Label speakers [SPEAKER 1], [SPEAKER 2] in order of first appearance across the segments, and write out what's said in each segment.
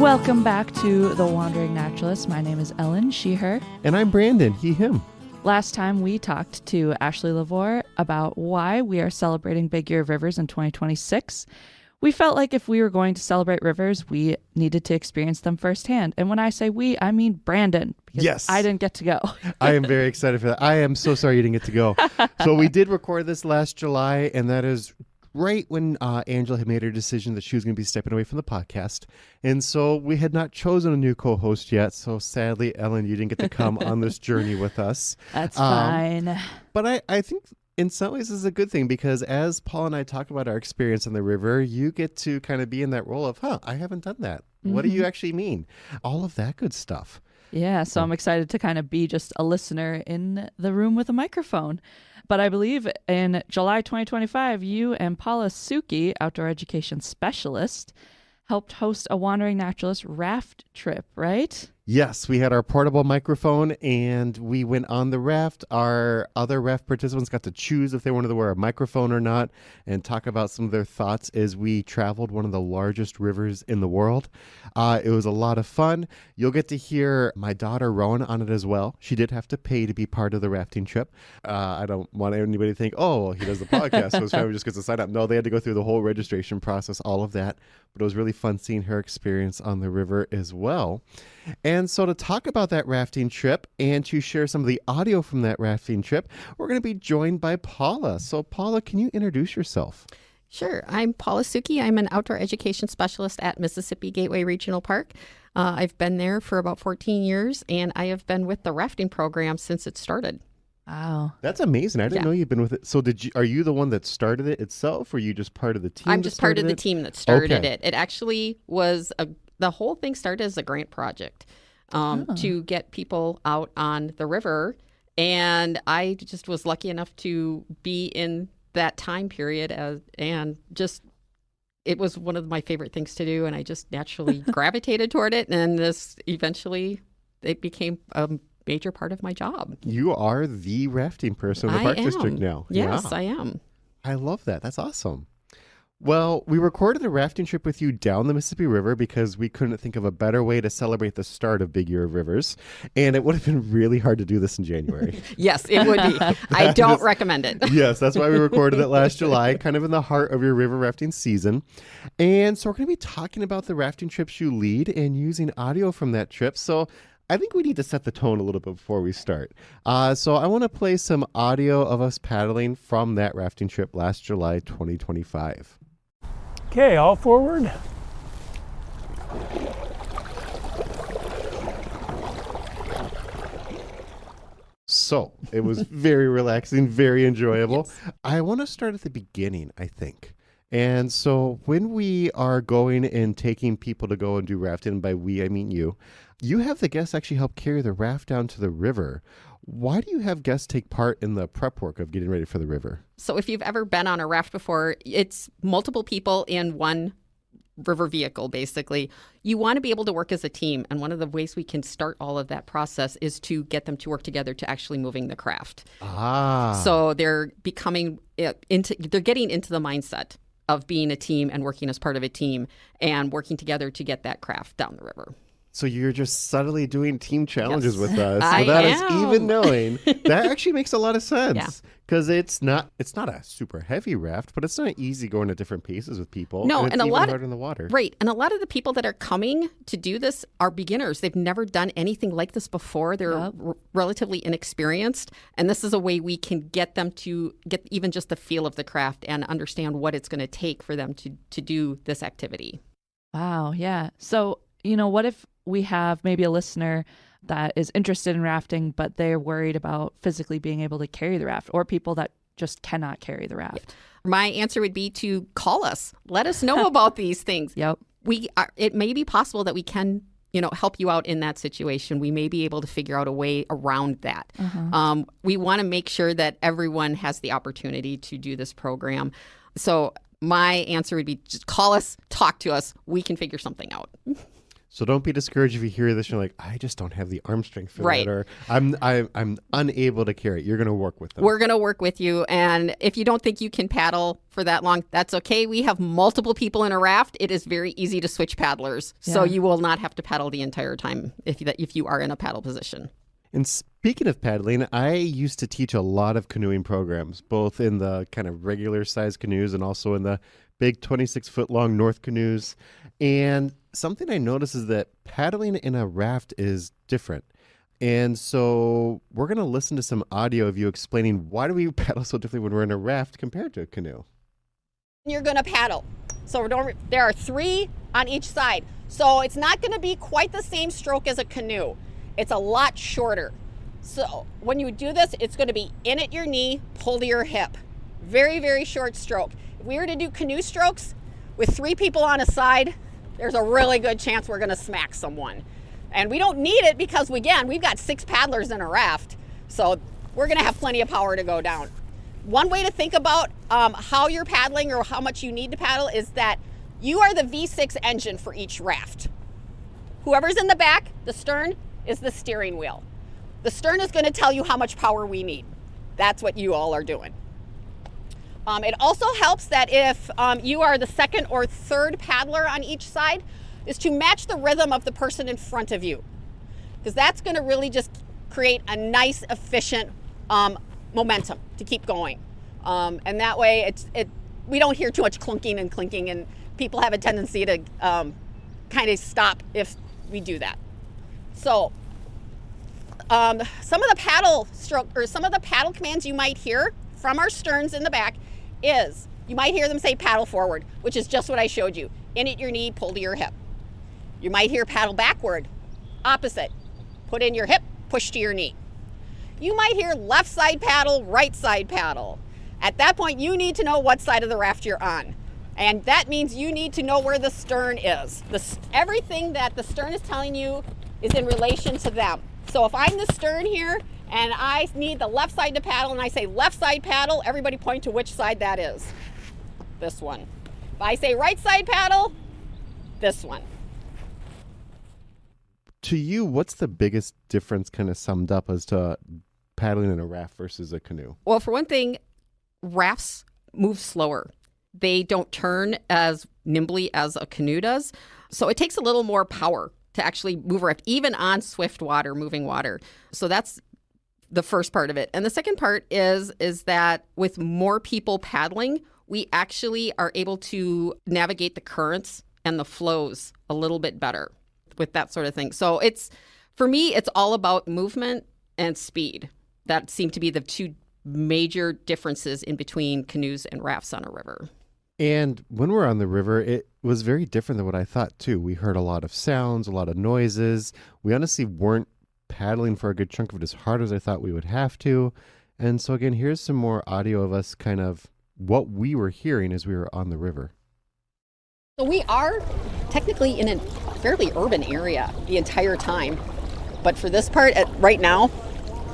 [SPEAKER 1] Welcome back to The Wandering Naturalist. My name is Ellen, she, her.
[SPEAKER 2] And I'm Brandon, he, him.
[SPEAKER 1] Last time we talked to Ashley Lavore about why we are celebrating Big Year of Rivers in 2026. We felt like if we were going to celebrate rivers, we needed to experience them firsthand. And when I say we, I mean Brandon. Because
[SPEAKER 2] yes.
[SPEAKER 1] I didn't get to go.
[SPEAKER 2] I am very excited for that. I am so sorry you didn't get to go. So we did record this last July, and that is right when Angela had made her decision that she was going to be stepping away from the podcast. And so we had not chosen a new co-host yet. So sadly, Ellen, you didn't get to come on this journey with us.
[SPEAKER 1] That's fine.
[SPEAKER 2] But I think in some ways this is a good thing, because as Paul and I talk about our experience on the river, you get to kind of be in that role of, I haven't done that. Mm-hmm. What do you actually mean? All of that good stuff.
[SPEAKER 1] Yeah, so I'm excited to kind of be just a listener in the room with a microphone. But I believe in July 2025, you and Paula Suchy, outdoor education specialist, helped host a Wandering Naturalist raft trip, right?
[SPEAKER 2] Yes, we had our portable microphone and we went on the raft. Our other raft participants got to choose if they wanted to wear a microphone or not and talk about some of their thoughts as we traveled one of the largest rivers in the world. It was a lot of fun. You'll get to hear my daughter Rowan on it as well. She did have to pay to be part of the rafting trip. I don't want anybody to think, he does the podcast, so his family just gets to sign up. No, they had to go through the whole registration process, all of that. But it was really fun seeing her experience on the river as well. And so to talk about that rafting trip and to share some of the audio from that rafting trip, we're going to be joined by Paula. So Paula, can you introduce yourself?
[SPEAKER 3] Sure. I'm Paula Suchy. I'm an outdoor education specialist at Mississippi Gateway Regional Park. I've been there for about 14 years, and I have been with the rafting program since it started.
[SPEAKER 1] Wow.
[SPEAKER 2] That's amazing. I didn't know you've been with it. So are you the one that started it itself, or are you just part of the team?
[SPEAKER 3] I'm just part of the team that started it. It actually was the whole thing started as a grant project to get people out on the river. And I just was lucky enough to be in that time period and just it was one of my favorite things to do. And I just naturally gravitated toward it. And eventually it became a major part of my job.
[SPEAKER 2] You are the rafting person in the Park District now.
[SPEAKER 3] Yes,
[SPEAKER 2] yeah.
[SPEAKER 3] I am.
[SPEAKER 2] I love that. That's awesome. Well, we recorded the rafting trip with you down the Mississippi River because we couldn't think of a better way to celebrate the start of Big Year of Rivers. And it would have been really hard to do this in January.
[SPEAKER 3] Yes, it would be. I don't recommend it.
[SPEAKER 2] Yes, that's why we recorded it last July, kind of in the heart of your river rafting season. And so we're going to be talking about the rafting trips you lead and using audio from that trip. So I think we need to set the tone a little bit before we start. So I want to play some audio of us paddling from that rafting trip last July 2025.
[SPEAKER 4] Okay, all forward.
[SPEAKER 2] So it was very relaxing, very enjoyable.
[SPEAKER 3] Yes.
[SPEAKER 2] I want to start at the beginning, I think. And so when we are going and taking people to go and do rafting, by we, I mean you have the guests actually help carry the raft down to the river. Why do you have guests take part in the prep work of getting ready for the river?
[SPEAKER 3] So if you've ever been on a raft before, it's multiple people in one river vehicle, basically. You want to be able to work as a team. And one of the ways we can start all of that process is to get them to work together to actually moving the craft. So they're getting into the mindset of being a team and working as part of a team and working together to get that craft down the river.
[SPEAKER 2] So you're just subtly doing team challenges
[SPEAKER 3] Yes,
[SPEAKER 2] with us.
[SPEAKER 3] I
[SPEAKER 2] Without us
[SPEAKER 3] am.
[SPEAKER 2] even knowing. That actually makes a lot of sense.
[SPEAKER 3] Yeah.
[SPEAKER 2] Because it's not a super heavy raft, but it's not easy going at different paces with people.
[SPEAKER 3] No,
[SPEAKER 2] and
[SPEAKER 3] and a
[SPEAKER 2] even
[SPEAKER 3] lot
[SPEAKER 2] harder in the water.
[SPEAKER 3] Right. And a lot of the people that are coming to do this are beginners. They've never done anything like this before. They're relatively inexperienced. And this is a way we can get them to get even just the feel of the craft and understand what it's going to take for them to do this activity.
[SPEAKER 1] Wow. Yeah. So, what if we have maybe a listener that is interested in rafting, but they're worried about physically being able to carry the raft, or people that just cannot carry the raft?
[SPEAKER 3] My answer would be to call us. Let us know about these things.
[SPEAKER 1] Yep.
[SPEAKER 3] It may be possible that we can, help you out in that situation. We may be able to figure out a way around that.
[SPEAKER 1] Uh-huh.
[SPEAKER 3] We want to make sure that everyone has the opportunity to do this program. So my answer would be just call us, talk to us. We can figure something out.
[SPEAKER 2] So don't be discouraged if you hear this and you're like, I just don't have the arm strength for
[SPEAKER 3] Right.
[SPEAKER 2] that, or I'm unable to carry it. You're going to work with them.
[SPEAKER 3] We're going to work with you. And if you don't think you can paddle for that long, that's okay. We have multiple people in a raft. It is very easy to switch paddlers. So
[SPEAKER 1] Yeah.
[SPEAKER 3] you will not have to paddle the entire time if you are in a paddle position.
[SPEAKER 2] And speaking of paddling, I used to teach a lot of canoeing programs, both in the kind of regular size canoes and also in the big 26-foot long North canoes. And something I noticed is that paddling in a raft is different. And so we're going to listen to some audio of you explaining why do we paddle so differently when we're in a raft compared to a canoe.
[SPEAKER 5] You're going to paddle. So there are 3 on each side. So it's not going to be quite the same stroke as a canoe. It's a lot shorter. So when you do this, it's going to be in at your knee, pull to your hip. Very, very short stroke. If we were to do canoe strokes with 3 people on a side, there's a really good chance we're going to smack someone. And we don't need it because, again, we've got 6 paddlers in a raft. So we're going to have plenty of power to go down. One way to think about how you're paddling or how much you need to paddle is that you are the V6 engine for each raft. Whoever's in the back, the stern, is the steering wheel. The stern is going to tell you how much power we need. That's what you all are doing. It also helps that if you are the second or third paddler on each side, is to match the rhythm of the person in front of you. Because that's going to really just create a nice, efficient momentum to keep going. And that way we don't hear too much clunking and clinking, and people have a tendency to kind of stop if we do that. So some of the paddle stroke or some of the paddle commands you might hear from our sterns in the back is you might hear them say paddle forward, which is just what I showed you. In at your knee, pull to your hip. You might hear paddle backward, opposite. Put in your hip, push to your knee. You might hear left side paddle, right side paddle. At that point, you need to know what side of the raft you're on. And that means you need to know where the stern is. Everything that the stern is telling you is in relation to them. So if I'm the stern here and I need the left side to paddle and I say left side paddle, everybody point to which side that is. This one. If I say right side paddle, this one.
[SPEAKER 2] To you, what's the biggest difference kind of summed up as to paddling in a raft versus a canoe?
[SPEAKER 3] Well, for one thing, rafts move slower. They don't turn as nimbly as a canoe does. So it takes a little more power to actually move a raft, even on swift water, moving water. So that's the first part of it. And the second part is that with more people paddling, we actually are able to navigate the currents and the flows a little bit better with that sort of thing. So for me, it's all about movement and speed. That seem to be the 2 major differences in between canoes and rafts on a river.
[SPEAKER 2] And when we're on the river, it was very different than what I thought, too. We heard a lot of sounds, a lot of noises. We honestly weren't paddling for a good chunk of it as hard as I thought we would have to. And so, again, here's some more audio of us kind of what we were hearing as we were on the river.
[SPEAKER 5] So we are technically in a fairly urban area the entire time. But for this part, right now,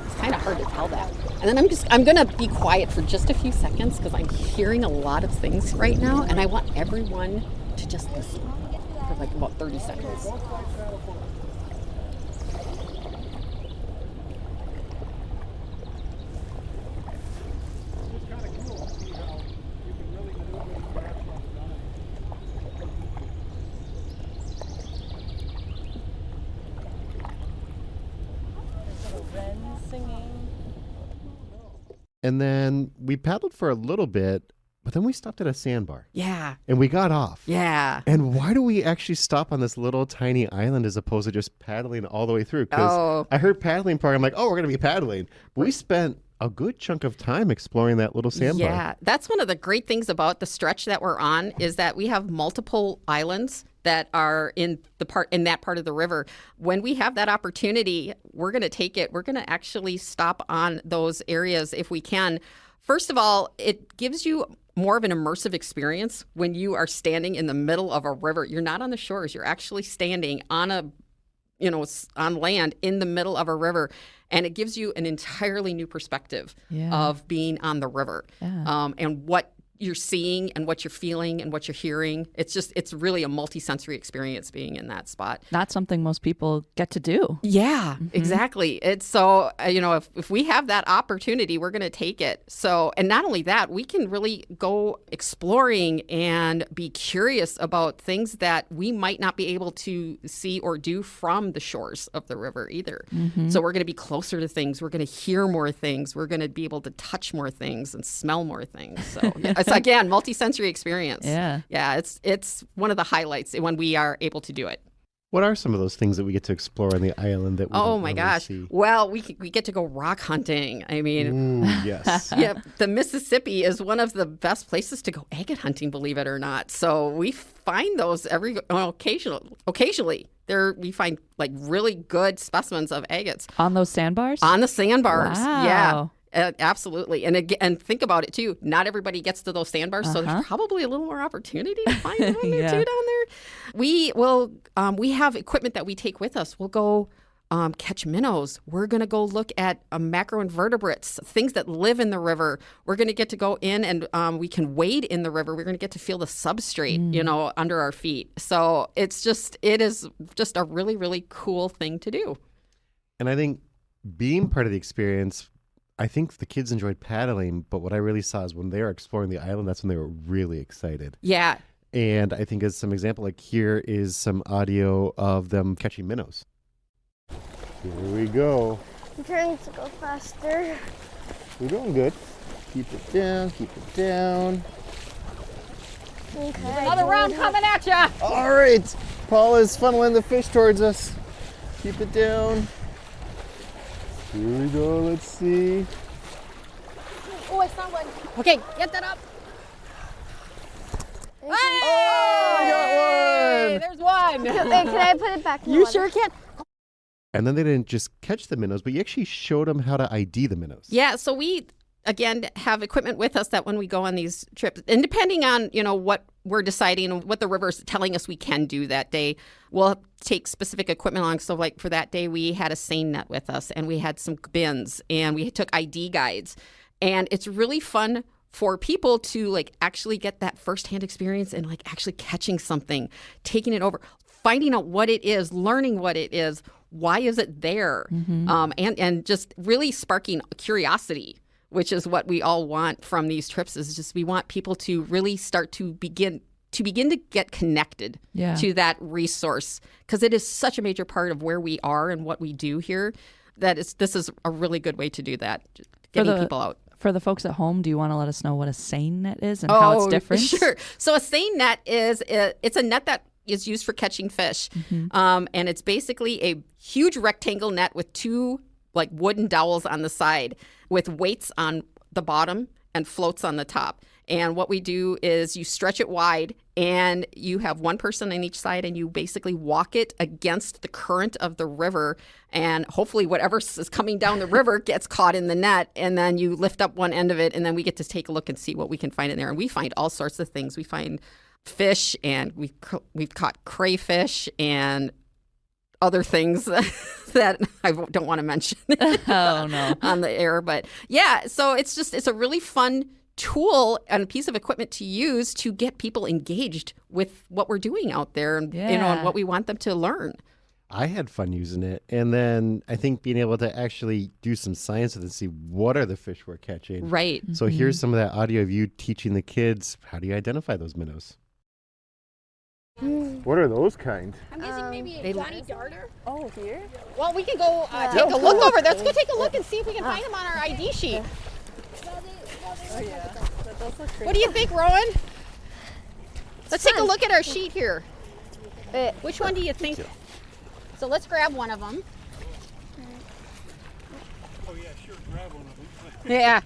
[SPEAKER 5] it's kind of hard to tell that. And then I'm going to be quiet for just a few seconds because I'm hearing a lot of things right now. And I want everyone to just listen for like about 30 seconds.
[SPEAKER 2] And then we paddled for a little bit, but then we stopped at a sandbar.
[SPEAKER 3] Yeah.
[SPEAKER 2] And we got off.
[SPEAKER 3] Yeah.
[SPEAKER 2] And why do we actually stop on this little tiny island as opposed to just paddling all the way through? Because I heard paddling part. I'm like, we're going to be paddling. We spent a good chunk of time exploring that little sandbar.
[SPEAKER 3] Yeah. That's one of the great things about the stretch that we're on is that we have multiple islands that are in that part of the river. When we have that opportunity, we're going to take it. We're going to actually stop on those areas if we can. First of all, it gives you more of an immersive experience when you are standing in the middle of a river. You're not on the shores. You're actually standing on on land in the middle of a river. And it gives you an entirely new perspective of being on the river and what you're seeing and what you're feeling and what you're hearing. It's really a multi-sensory experience being in that spot.
[SPEAKER 1] Not something most people get to do.
[SPEAKER 3] Yeah, exactly. It's so, if we have that opportunity, we're going to take it. So, and not only that, we can really go exploring and be curious about things that we might not be able to see or do from the shores of the river either. So we're going to be closer to things. We're going to hear more things. We're going to be able to touch more things and smell more things. So it's, again, multi-sensory experience.
[SPEAKER 1] Yeah.
[SPEAKER 3] Yeah, it's one of the highlights when we are able to do it.
[SPEAKER 2] What are some of those things that we get to explore on the island that we
[SPEAKER 3] Oh
[SPEAKER 2] don't
[SPEAKER 3] my
[SPEAKER 2] normally
[SPEAKER 3] gosh.
[SPEAKER 2] see?
[SPEAKER 3] Well, we get to go rock hunting. I mean,
[SPEAKER 2] Ooh, yes.
[SPEAKER 3] yeah, the Mississippi is one of the best places to go agate hunting, believe it or not. So we find those occasionally. We find like really good specimens of agates
[SPEAKER 1] On those sandbars?
[SPEAKER 3] on the sandbars.
[SPEAKER 1] Wow.
[SPEAKER 3] Yeah. Absolutely. And think about it too. Not everybody gets to those sandbars, so there's probably a little more opportunity to find them in there
[SPEAKER 1] Yeah.
[SPEAKER 3] too down there. We have equipment that we take with us. We'll go catch minnows. We're going to go look at macroinvertebrates, things that live in the river. We're going to get to go in and we can wade in the river. We're going to get to feel the substrate, under our feet. So it is just a really, really cool thing to do.
[SPEAKER 2] And I think being part of the experience, I think the kids enjoyed paddling, but what I really saw is when they were exploring the island, that's when they were really excited.
[SPEAKER 3] Yeah.
[SPEAKER 2] And I think as some example, like here is some audio of them catching minnows. Here we go.
[SPEAKER 6] I'm trying to go faster.
[SPEAKER 2] We're doing good. Keep it down, keep it down.
[SPEAKER 6] Okay.
[SPEAKER 5] Another round coming at ya.
[SPEAKER 2] All right. Paula's funneling the fish towards us. Keep it down. Here we go. Let's see.
[SPEAKER 5] Oh, I found one. Okay, get that up.
[SPEAKER 2] I got one.
[SPEAKER 5] There's one.
[SPEAKER 6] Wait, can I put it back in the
[SPEAKER 5] You
[SPEAKER 6] water?
[SPEAKER 5] sure can.
[SPEAKER 2] And then they didn't just catch the minnows, but you actually showed them how to ID the minnows.
[SPEAKER 3] Yeah, so we, again, have equipment with us that when we go on these trips, and depending on, what we're deciding and what the river's telling us we can do that day, we'll take specific equipment along. So like for that day, we had a seine net with us and we had some bins and we took ID guides. And it's really fun for people to like actually get that firsthand experience and like actually catching something, taking it over, finding out what it is, learning what it is, why is it there, and just really sparking curiosity, which is what we all want from these trips. Is just we want people to really start to begin to get connected to that resource, because it is such a major part of where we are and what we do here. This is a really good way to do that, getting people out.
[SPEAKER 1] For the folks at home, do you want to let us know what a seine net is and how it's different?
[SPEAKER 3] Sure. So a seine net it's a net that is used for catching fish. And it's basically a huge rectangle net with two like wooden dowels on the side with weights on the bottom and floats on the top. And what we do is you stretch it wide and you have one person on each side and you basically walk it against the current of the river, and hopefully whatever is coming down the river gets caught in the net, and then you lift up one end of it and then we get to take a look and see what we can find in there. And we find all sorts of things. We find fish, and we've caught crayfish and other things that I don't want to mention
[SPEAKER 1] Oh, no.
[SPEAKER 3] on the air. But yeah, so it's a really fun tool and a piece of equipment to use to get people engaged with what we're doing out there and and what we want them to learn.
[SPEAKER 2] I had fun using it. And then I think being able to actually do some science with it and see what are the fish we're catching.
[SPEAKER 3] Right.
[SPEAKER 2] So here's some of that audio of you teaching the kids, how do you identify those minnows? What are those kind?
[SPEAKER 5] I'm guessing maybe a Johnny Darter.
[SPEAKER 6] Oh, here?
[SPEAKER 5] Well, we can go take a look over there. Let's go take a look and see if we can find them on our ID sheet. What do you think, Rowan? Let's take a look at our sheet here. Which one do you think? So let's grab one of them.
[SPEAKER 4] Oh yeah, sure, grab one of them.
[SPEAKER 3] Yeah.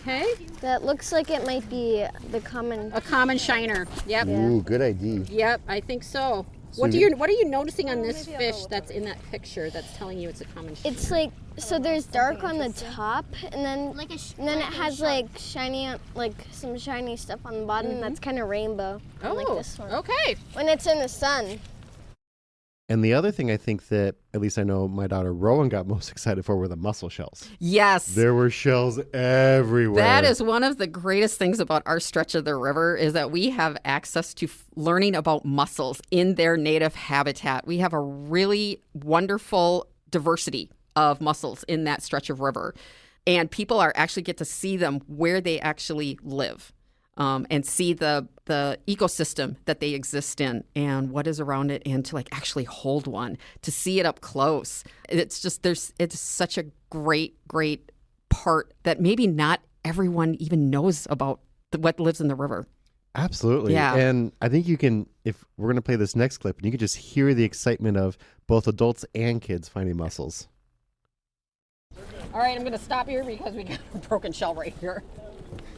[SPEAKER 5] Okay.
[SPEAKER 6] That looks like it might be the common.
[SPEAKER 5] A common shiner. Yep.
[SPEAKER 2] Ooh, good idea.
[SPEAKER 5] Yep, I think so.
[SPEAKER 2] So
[SPEAKER 5] What are you noticing on this fish that's in that picture that's telling you it's a common shiner?
[SPEAKER 6] It's like, so there's dark on the top, and then it has like shiny, like some shiny stuff on the bottom. That's kind of rainbow.
[SPEAKER 5] Oh,
[SPEAKER 6] like this one.
[SPEAKER 5] okay.
[SPEAKER 6] When it's in the sun.
[SPEAKER 2] And the other thing I think that, at least I know my daughter Rowan got most excited for, were the mussel shells.
[SPEAKER 3] Yes.
[SPEAKER 2] There were shells everywhere.
[SPEAKER 3] That is one of the greatest things about our stretch of the river is that we have access to learning about mussels in their native habitat. We have a really wonderful diversity of mussels in that stretch of river. And people actually get to see them where they actually live. And see the ecosystem that they exist in and what is around it, and to like actually hold one, to see it up close. It's just it's such a great part that maybe not everyone even knows about what lives in the river.
[SPEAKER 2] Absolutely.
[SPEAKER 3] Yeah.
[SPEAKER 2] And I think you can, if we're going to play this next clip, and you can just hear the excitement of both adults and kids finding mussels.
[SPEAKER 5] All right, I'm going to stop here because we got a broken shell right here.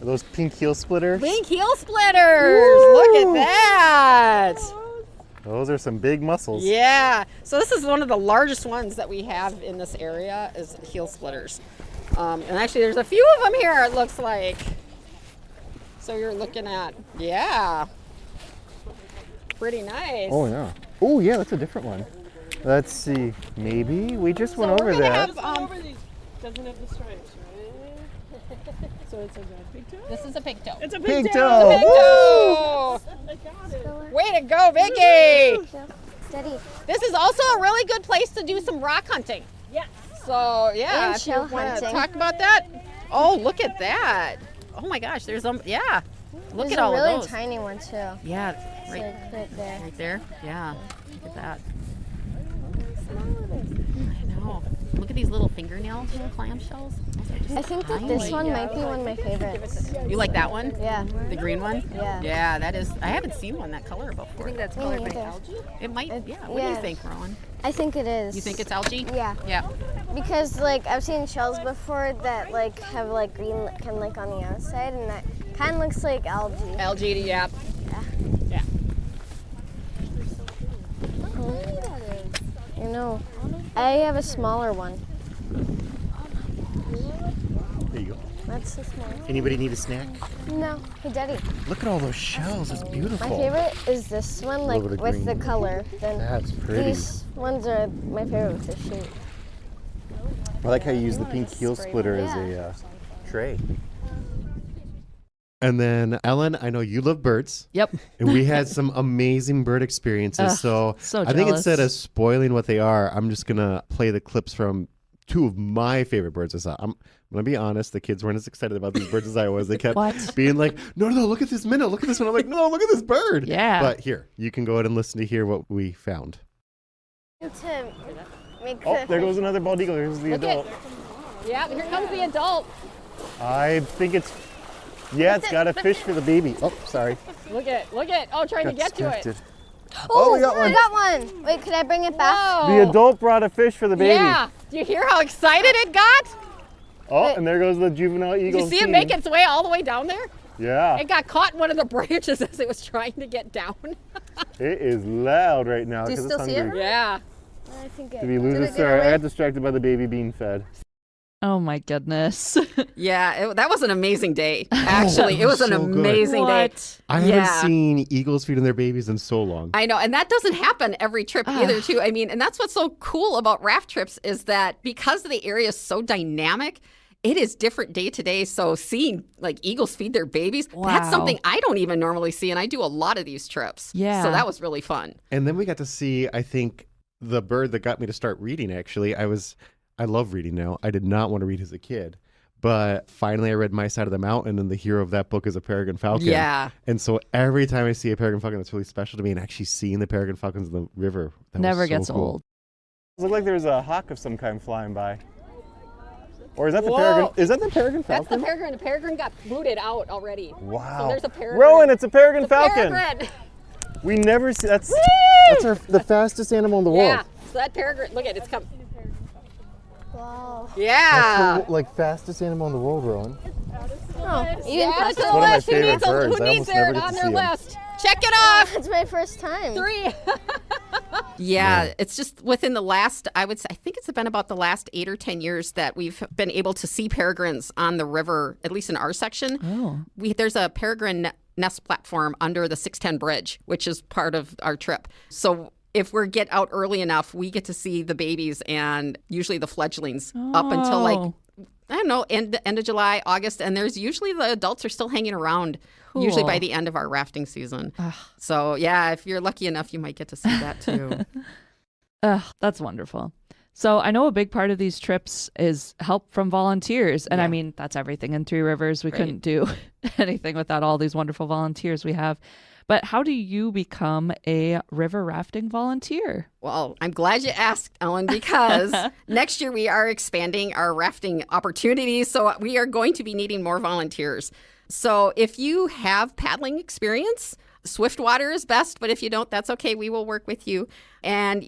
[SPEAKER 2] Are those pink heel splitters?
[SPEAKER 5] Pink heel splitters. Woo! Look at that.
[SPEAKER 2] Those are some big mussels.
[SPEAKER 5] Yeah. So this is one of the largest ones that we have in this area is heel splitters. And actually there's a few of them here, it looks like. So you're looking at, yeah. Pretty nice.
[SPEAKER 2] Oh, yeah. Oh, yeah, that's a different one. Let's see. Maybe we just went over that.
[SPEAKER 7] Doesn't have the stripes, right? So it's a pigtail?
[SPEAKER 5] This is a pigtail.
[SPEAKER 7] It's a
[SPEAKER 2] Pigtail.
[SPEAKER 7] pigtail!
[SPEAKER 5] Pigtail!
[SPEAKER 7] I got it.
[SPEAKER 5] Way to go, Vicky!
[SPEAKER 6] Steady.
[SPEAKER 5] This is also a really good place to do some rock hunting.
[SPEAKER 7] Yes.
[SPEAKER 5] So yeah,
[SPEAKER 6] And
[SPEAKER 5] if you
[SPEAKER 6] shell
[SPEAKER 5] want to
[SPEAKER 6] hunting.
[SPEAKER 5] talk about that. Oh, look at that! Oh my gosh, there's yeah. Look
[SPEAKER 6] There's
[SPEAKER 5] at all
[SPEAKER 6] a really
[SPEAKER 5] of those.
[SPEAKER 6] tiny one too.
[SPEAKER 5] Yeah,
[SPEAKER 6] It's
[SPEAKER 5] right,
[SPEAKER 6] like right there.
[SPEAKER 5] right there. Yeah, look at that. I know. Look at these little fingernail clamshells. Those are just
[SPEAKER 6] I think that this one might be one of my favorites.
[SPEAKER 5] You like that one?
[SPEAKER 6] Yeah.
[SPEAKER 5] The green one?
[SPEAKER 6] Yeah.
[SPEAKER 5] Yeah, that is. I haven't seen one that color before.
[SPEAKER 7] I think that's
[SPEAKER 6] Me
[SPEAKER 7] colored by
[SPEAKER 6] neither.
[SPEAKER 7] algae.
[SPEAKER 5] It might.
[SPEAKER 6] It-
[SPEAKER 5] Yeah. What do you
[SPEAKER 6] yeah.
[SPEAKER 5] think, Rowan?
[SPEAKER 6] I think it is.
[SPEAKER 5] You think it's algae?
[SPEAKER 6] Yeah.
[SPEAKER 5] Yeah.
[SPEAKER 6] Because like I've seen shells before that like have like green kind of like on the outside, and that kind of looks like algae.
[SPEAKER 5] Algae. Yeah. Yeah.
[SPEAKER 6] You know, I have a smaller one.
[SPEAKER 2] There you go.
[SPEAKER 6] That's the smallest.
[SPEAKER 2] Anybody need a snack?
[SPEAKER 6] No, hey Daddy.
[SPEAKER 2] Look at all those shells. It's beautiful.
[SPEAKER 6] My favorite is this one, like
[SPEAKER 2] little bit of
[SPEAKER 6] with the
[SPEAKER 2] green.
[SPEAKER 6] color. Then
[SPEAKER 2] That's pretty.
[SPEAKER 6] these ones are my favorite with the shape.
[SPEAKER 2] I like how you use the pink heel splitter as a tray. And then, Ellen, I know you love birds.
[SPEAKER 1] Yep.
[SPEAKER 2] And we had some amazing bird experiences.
[SPEAKER 1] So
[SPEAKER 2] I think
[SPEAKER 1] jealous.
[SPEAKER 2] instead of spoiling what they are, I'm just going to play the clips from two of my favorite birds I saw. I'm going to be honest. The kids weren't as excited about these birds as I was. They kept
[SPEAKER 1] What?
[SPEAKER 2] being like, no, look at this minnow. Look at this one. I'm like, no, look at this bird.
[SPEAKER 1] Yeah.
[SPEAKER 2] But here, you can go ahead and listen to hear what we found.
[SPEAKER 6] To make
[SPEAKER 8] Oh, there goes another bald eagle. Here's the
[SPEAKER 5] Look at-
[SPEAKER 8] adult.
[SPEAKER 5] Yeah. Here comes the adult.
[SPEAKER 8] I think it's got a fish for the baby. Oh, sorry.
[SPEAKER 5] Look at. Oh, trying to get to it.
[SPEAKER 8] Distracted.
[SPEAKER 6] Oh,
[SPEAKER 8] we got one.
[SPEAKER 6] I got one. Wait, could I bring it back?
[SPEAKER 5] Whoa.
[SPEAKER 8] The adult brought a fish for the baby.
[SPEAKER 5] Yeah. Do you hear how excited it got?
[SPEAKER 8] Oh, and there goes the juvenile
[SPEAKER 5] Did
[SPEAKER 8] eagle.
[SPEAKER 5] you see it make its way all the way down there?
[SPEAKER 8] Yeah.
[SPEAKER 5] It got caught in one of the branches as it was trying to get down.
[SPEAKER 8] It is loud right now
[SPEAKER 7] Do you
[SPEAKER 8] because it's
[SPEAKER 7] still see it?
[SPEAKER 8] hungry.
[SPEAKER 5] Yeah.
[SPEAKER 6] I think
[SPEAKER 8] Did we lose
[SPEAKER 7] Did
[SPEAKER 8] it?
[SPEAKER 7] it get
[SPEAKER 8] Sorry, I
[SPEAKER 7] away?
[SPEAKER 8] got distracted by the baby being fed.
[SPEAKER 1] Oh my goodness.
[SPEAKER 3] Yeah, that was an amazing day. Actually, it was an
[SPEAKER 2] so good.
[SPEAKER 3] amazing day.
[SPEAKER 1] What?
[SPEAKER 2] I
[SPEAKER 3] Yeah.
[SPEAKER 2] haven't seen eagles feeding their babies in so long.
[SPEAKER 3] I know, and that doesn't happen every trip either, too. I mean, and that's what's so cool about raft trips is that because the area is so dynamic, it is different day to day. So seeing like eagles feed their babies, that's
[SPEAKER 1] Wow.
[SPEAKER 3] something I don't even normally see, and I do a lot of these trips.
[SPEAKER 1] Yeah.
[SPEAKER 3] So that was really fun.
[SPEAKER 2] And then we got to see, I think, the bird that got me to start reading, actually. I love reading now. I did not want to read as a kid. But finally, I read My Side of the Mountain, and the hero of that book is a peregrine falcon.
[SPEAKER 3] Yeah.
[SPEAKER 2] And so every time I see a peregrine falcon, that's really special to me. And actually seeing the peregrine falcons in the river, that
[SPEAKER 1] Never
[SPEAKER 2] was so
[SPEAKER 1] gets
[SPEAKER 2] cool.
[SPEAKER 1] old.
[SPEAKER 8] It looked like there was a hawk of some kind flying by. Or is that the
[SPEAKER 5] Whoa.
[SPEAKER 8] peregrine? Is that the peregrine
[SPEAKER 5] That's the
[SPEAKER 8] falcon?
[SPEAKER 5] peregrine. The peregrine got booted out already.
[SPEAKER 8] Wow.
[SPEAKER 5] So there's a peregrine.
[SPEAKER 8] Rowan, it's a peregrine
[SPEAKER 5] The
[SPEAKER 8] falcon.
[SPEAKER 5] peregrine.
[SPEAKER 8] We never see that's the fastest animal in the
[SPEAKER 5] Yeah.
[SPEAKER 8] world.
[SPEAKER 5] So that peregrine. Look at it's come.
[SPEAKER 6] Wow.
[SPEAKER 5] Yeah.
[SPEAKER 2] Like fastest animal in the world, Rowan.
[SPEAKER 6] Oh, you
[SPEAKER 5] Yeah,
[SPEAKER 6] impressed
[SPEAKER 5] to the
[SPEAKER 8] one of my
[SPEAKER 5] list. Who
[SPEAKER 8] favorite
[SPEAKER 5] needs,
[SPEAKER 8] birds.
[SPEAKER 5] who
[SPEAKER 8] I
[SPEAKER 5] needs
[SPEAKER 8] almost
[SPEAKER 5] their
[SPEAKER 8] never get
[SPEAKER 5] on
[SPEAKER 8] to
[SPEAKER 5] their
[SPEAKER 8] see 'em.
[SPEAKER 5] list? Check it off.
[SPEAKER 6] It's my first time.
[SPEAKER 5] 3.
[SPEAKER 3] Yeah, it's just within the last, I think it's been about the last 8 or 10 years that we've been able to see peregrines on the river, at least in our section.
[SPEAKER 1] Oh.
[SPEAKER 3] There's a peregrine nest platform under the 610 bridge, which is part of our trip. So if we get out early enough, we get to see the babies and usually the fledglings up until like, I don't know, end of July, August. And there's usually the adults are still hanging around, usually by the end of our rafting season. So yeah, if you're lucky enough, you might get to see that too.
[SPEAKER 1] That's wonderful. So I know a big part of these trips is help from volunteers. And I mean, that's everything in Three Rivers. We couldn't do anything without all these wonderful volunteers we have. But how do you become a river rafting volunteer?
[SPEAKER 3] Well, I'm glad you asked, Ellen, because next year we are expanding our rafting opportunities. So we are going to be needing more volunteers. So if you have paddling experience, Swiftwater is best. But if you don't, that's okay. We will work with you. And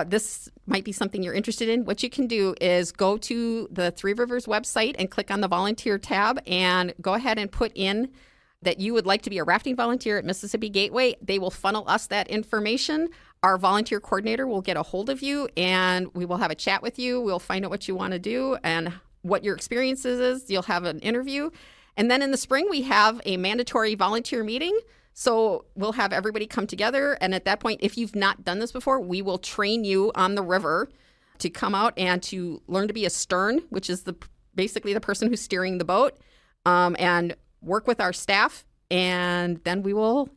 [SPEAKER 3] this might be something you're interested in. What you can do is go to the Three Rivers website and click on the volunteer tab and go ahead and put in that you would like to be a rafting volunteer at Mississippi Gateway. They will funnel us that information. Our volunteer coordinator will get a hold of you and we will have a chat with you. We'll find out what you want to do and what your experiences is. You'll have an interview. And then in the spring, we have a mandatory volunteer meeting. So we'll have everybody come together. And at that point, if you've not done this before, we will train you on the river to come out and to learn to be a stern, which is basically the person who's steering the boat, and work with our staff. And then we will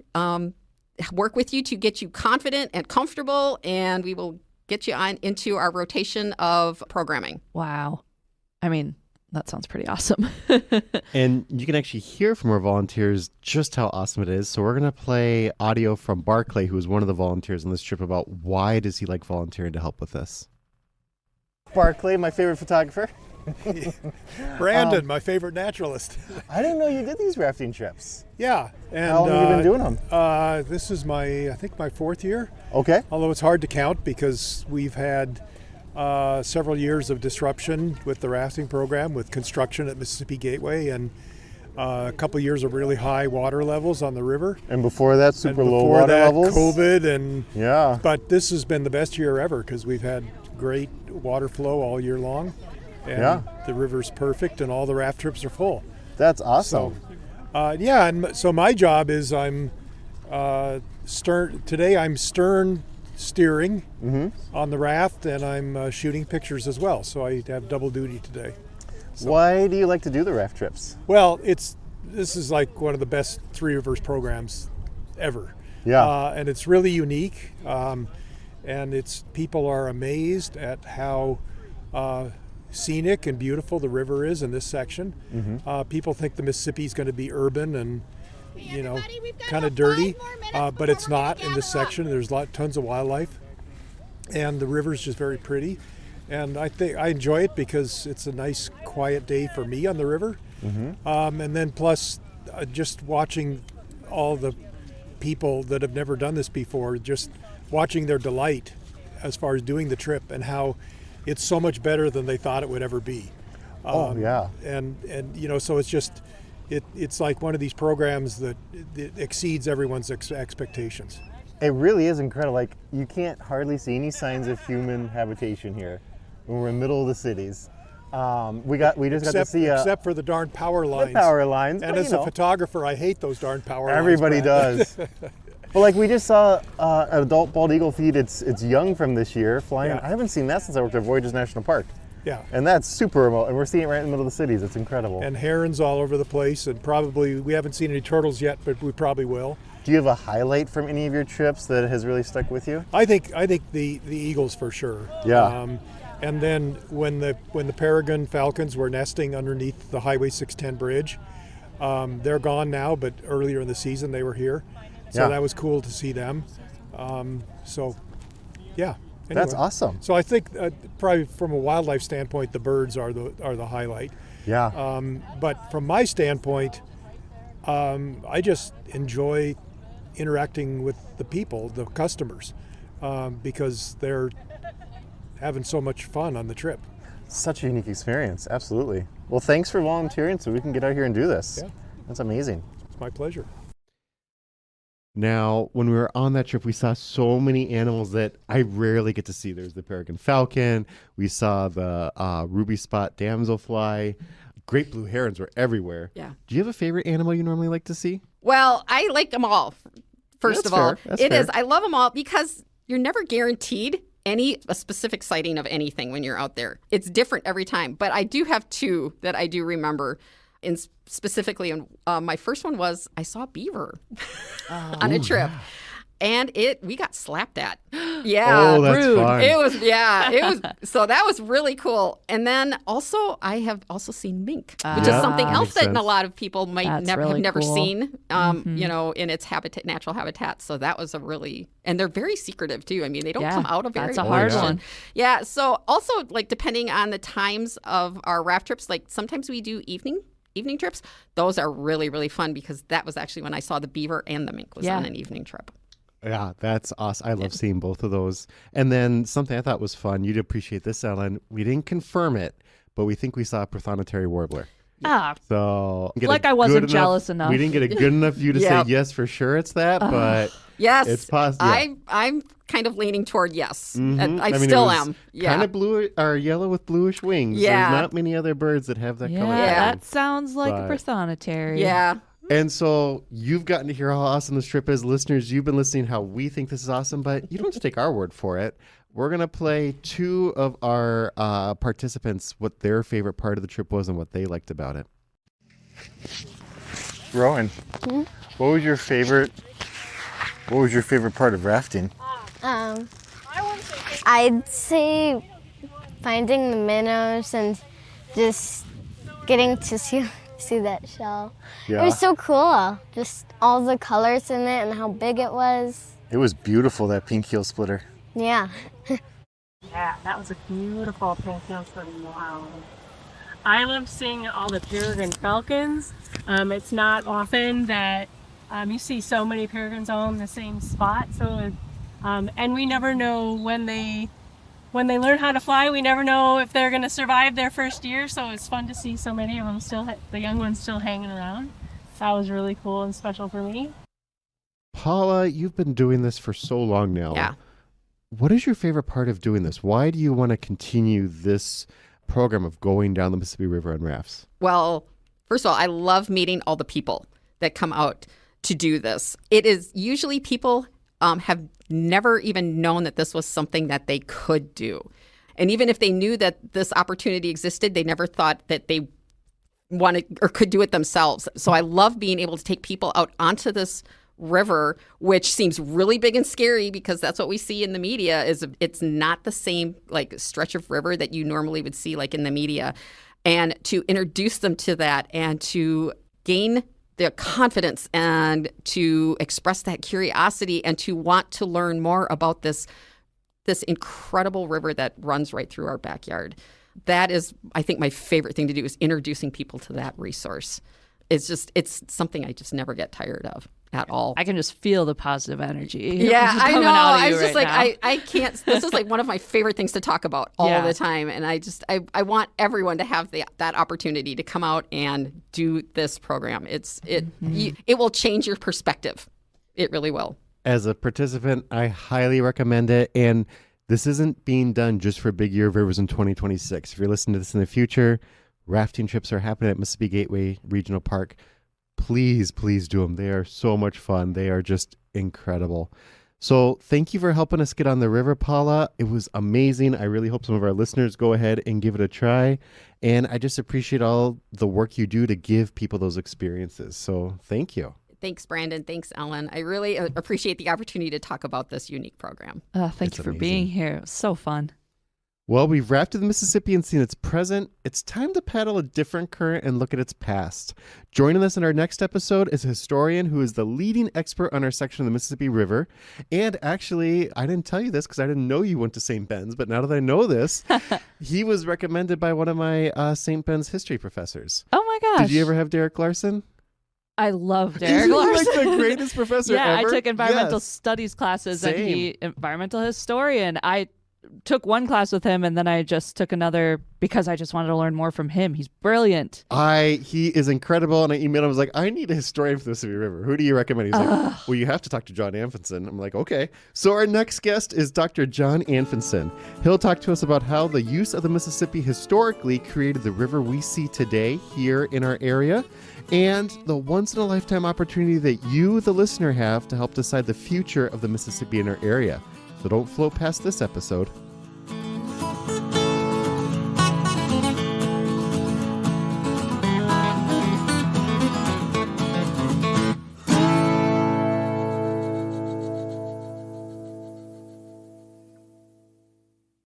[SPEAKER 3] work with you to get you confident and comfortable. And we will get you on into our rotation of programming.
[SPEAKER 1] Wow. I mean, that sounds pretty awesome.
[SPEAKER 2] And you can actually hear from our volunteers just how awesome it is. So we're going to play audio from Barclay, who was one of the volunteers on this trip, about why does he like volunteering to help with this. Barclay, my favorite photographer.
[SPEAKER 4] Brandon, my favorite naturalist.
[SPEAKER 2] I didn't know you did these rafting trips.
[SPEAKER 4] Yeah. And,
[SPEAKER 2] how long have you been doing them?
[SPEAKER 4] This is I think my 4th year.
[SPEAKER 2] Okay.
[SPEAKER 4] Although it's hard to count because we've had several years of disruption with the rafting program, with construction at Mississippi Gateway, and a couple years of really high water levels on the river.
[SPEAKER 2] And before that, super low
[SPEAKER 4] before
[SPEAKER 2] water
[SPEAKER 4] that,
[SPEAKER 2] levels.
[SPEAKER 4] COVID, and
[SPEAKER 2] yeah.
[SPEAKER 4] But this has been the best year ever because we've had great water flow all year long, and the river's perfect, and all the raft trips are full.
[SPEAKER 2] That's awesome.
[SPEAKER 4] So, and so my job is I'm stern. Today I'm stern steering on the raft, and I'm shooting pictures as well. So I have double duty today. So,
[SPEAKER 2] why do you like to do the raft trips?
[SPEAKER 4] Well, this is like one of the best Three Rivers programs ever.
[SPEAKER 2] Yeah.
[SPEAKER 4] And it's really unique. And people are amazed at how scenic and beautiful the river is in this section. People think the Mississippi is going to be urban and kind of dirty, but it's not in this section. There's tons of wildlife, and the river's just very pretty. And I think I enjoy it because it's a nice, quiet day for me on the river. And then plus, just watching all the people that have never done this before, just watching their delight as far as doing the trip and how it's so much better than they thought it would ever be. And so it's just it's like one of these programs that exceeds everyone's expectations.
[SPEAKER 2] It really is incredible. Like, you can't hardly see any signs of human habitation here when we're in the middle of the cities. We just got to see
[SPEAKER 4] except for the darn power lines.
[SPEAKER 2] The power lines.
[SPEAKER 4] And as a photographer, I hate those darn power lines.
[SPEAKER 2] Everybody does. Well, like, we just saw an adult bald eagle feed its young from this year flying. I haven't seen that since I worked at Voyages National Park.
[SPEAKER 4] Yeah.
[SPEAKER 2] And that's super remote, and we're seeing it right in the middle of the cities. It's incredible.
[SPEAKER 4] And herons all over the place, and probably we haven't seen any turtles yet, but we probably will.
[SPEAKER 2] Do you have a highlight from any of your trips that has really stuck with you?
[SPEAKER 4] I think the eagles for sure.
[SPEAKER 2] Yeah.
[SPEAKER 4] And then when the peregrine falcons were nesting underneath the Highway 610 bridge, they're gone now, but earlier in the season they were here, so that was cool to see them. Anyway,
[SPEAKER 2] that's awesome.
[SPEAKER 4] So I think probably from a wildlife standpoint, the birds are the highlight.
[SPEAKER 2] Yeah.
[SPEAKER 4] But from my standpoint, I just enjoy interacting with the people, the customers, because they're having so much fun on the trip.
[SPEAKER 2] Such a unique experience. Absolutely. Well, thanks for volunteering so we can get out here and do this.
[SPEAKER 4] Yeah.
[SPEAKER 2] That's amazing.
[SPEAKER 4] It's my pleasure.
[SPEAKER 2] Now, when we were on that trip, we saw so many animals that I rarely get to see. There's the peregrine falcon. We saw the ruby spot damselfly. Great blue herons were everywhere.
[SPEAKER 3] Yeah.
[SPEAKER 2] Do you have a favorite animal you normally like to see?
[SPEAKER 3] Well, I like them all. First
[SPEAKER 2] That's
[SPEAKER 3] of all,
[SPEAKER 2] fair. That's
[SPEAKER 3] it
[SPEAKER 2] fair.
[SPEAKER 3] is. I love them all because you're never guaranteed a specific sighting of anything when you're out there. It's different every time. But I do have two that I do remember. Specifically, my first one was I saw beaver on a trip. Yeah. And we got slapped at. Yeah.
[SPEAKER 2] Oh, that's
[SPEAKER 3] rude.
[SPEAKER 2] fun.
[SPEAKER 3] It was, so that was really cool. And then also, I have also seen mink, which is something else that a lot of people might have never seen, in its natural habitat. So that was and they're very secretive too. I mean, they don't come out of very
[SPEAKER 1] That's a hard one.
[SPEAKER 3] Yeah. So also, like, depending on the times of our raft trips, like sometimes we do evening trips. Those are really, really fun because that was actually when I saw the beaver and the mink was on an evening trip.
[SPEAKER 2] Yeah, that's awesome. I love seeing both of those. And then something I thought was fun, you'd appreciate this, Ellen. We didn't confirm it, but we think we saw a prothonotary warbler. So
[SPEAKER 1] I wasn't jealous enough.
[SPEAKER 2] We didn't get a good enough view to say yes for sure it's that, but
[SPEAKER 3] yes,
[SPEAKER 2] it's possible. Yeah.
[SPEAKER 3] I'm kind of leaning toward yes.
[SPEAKER 2] Mm-hmm.
[SPEAKER 3] I still am. Yeah.
[SPEAKER 2] Kind of blue or yellow with bluish wings.
[SPEAKER 3] Yeah.
[SPEAKER 2] There's not many other birds that have that color.
[SPEAKER 1] Yeah, that sounds like a prothonotary.
[SPEAKER 3] Yeah.
[SPEAKER 2] And so you've gotten to hear how awesome this trip is. Listeners, you've been listening how we think this is awesome, but you don't just take our word for it. We're going to play two of our participants, what their favorite part of the trip was and what they liked about it.
[SPEAKER 8] Rowan, what was your favorite part of rafting?
[SPEAKER 6] I'd say finding the minnows and just getting to see that shell.
[SPEAKER 8] Yeah.
[SPEAKER 6] It was so cool. Just all the colors in it and how big it was.
[SPEAKER 8] It was beautiful, that pink heel splitter.
[SPEAKER 6] Yeah.
[SPEAKER 7] Yeah, that was a beautiful pink heel splitter. Wow. I love seeing all the peregrine falcons. It's not often that you see so many peregrines all in the same spot. So, and we never know when they learn how to fly. We never know if they're going to survive their first year. So it's fun to see so many of them the young ones still hanging around. That was really cool and special for me.
[SPEAKER 2] Paula, you've been doing this for so long now.
[SPEAKER 3] Yeah.
[SPEAKER 2] What is your favorite part of doing this? Why do you want to continue this program of going down the Mississippi River on rafts?
[SPEAKER 3] Well, first of all, I love meeting all the people that come out to do this. It is usually people have never even known that this was something that they could do. And even if they knew that this opportunity existed, they never thought that they wanted or could do it themselves. So I love being able to take people out onto this river, which seems really big and scary because that's what we see in the media. It's not the same like stretch of river that you normally would see like in the media. And to introduce them to that and to gain the confidence and to express that curiosity and to want to learn more about this incredible river that runs right through our backyard. That is, I think, my favorite thing to do is introducing people to that resource. It's something I just never get tired of at all.
[SPEAKER 1] I can just feel the positive energy.
[SPEAKER 3] Yeah, I know. I was just
[SPEAKER 1] right
[SPEAKER 3] like, I can't. This is like one of my favorite things to talk about all the time. And I want everyone to have that opportunity to come out and do this program. It will change your perspective. It really will.
[SPEAKER 2] As a participant, I highly recommend it. And this isn't being done just for Big Year of Rivers in 2026. If you're listening to this in the future, rafting trips are happening at Mississippi Gateway Regional Park. Please do them. They are so much fun. They are just incredible. So thank you for helping us get on the river, Paula. It was amazing. I really hope some of our listeners go ahead and give it a try. And I just appreciate all the work you do to give people those experiences. So thank you.
[SPEAKER 3] Thanks, Brandon. Thanks, Ellen. I really appreciate the opportunity to talk about this unique program.
[SPEAKER 1] Thank you for being here. It was so fun.
[SPEAKER 2] Well, we've rafted the Mississippi and seen its present. It's time to paddle a different current and look at its past. Joining us in our next episode is a historian who is the leading expert on our section of the Mississippi River. And actually, I didn't tell you this because I didn't know you went to St. Ben's, but now that I know this, he was recommended by one of my St. Ben's history professors.
[SPEAKER 1] Oh my gosh.
[SPEAKER 2] Did you ever have Derek Larson?
[SPEAKER 1] I love Derek Larson.
[SPEAKER 2] Like the greatest professor ever.
[SPEAKER 1] I took environmental studies classes
[SPEAKER 2] Same.
[SPEAKER 1] and environmental historian. took one class with him, and then I just took another because I just wanted to learn more from him. He's brilliant.
[SPEAKER 2] He is incredible, and I emailed him. I was like, I need a historian for the Mississippi River. Who do you recommend? He's like, well, you have to talk to John Anfinson. I'm like, okay. So our next guest is Dr. John Anfinson. He'll talk to us about how the use of the Mississippi historically created the river we see today here in our area, and the once-in-a-lifetime opportunity that you, the listener, have to help decide the future of the Mississippi in our area. So don't float past this episode.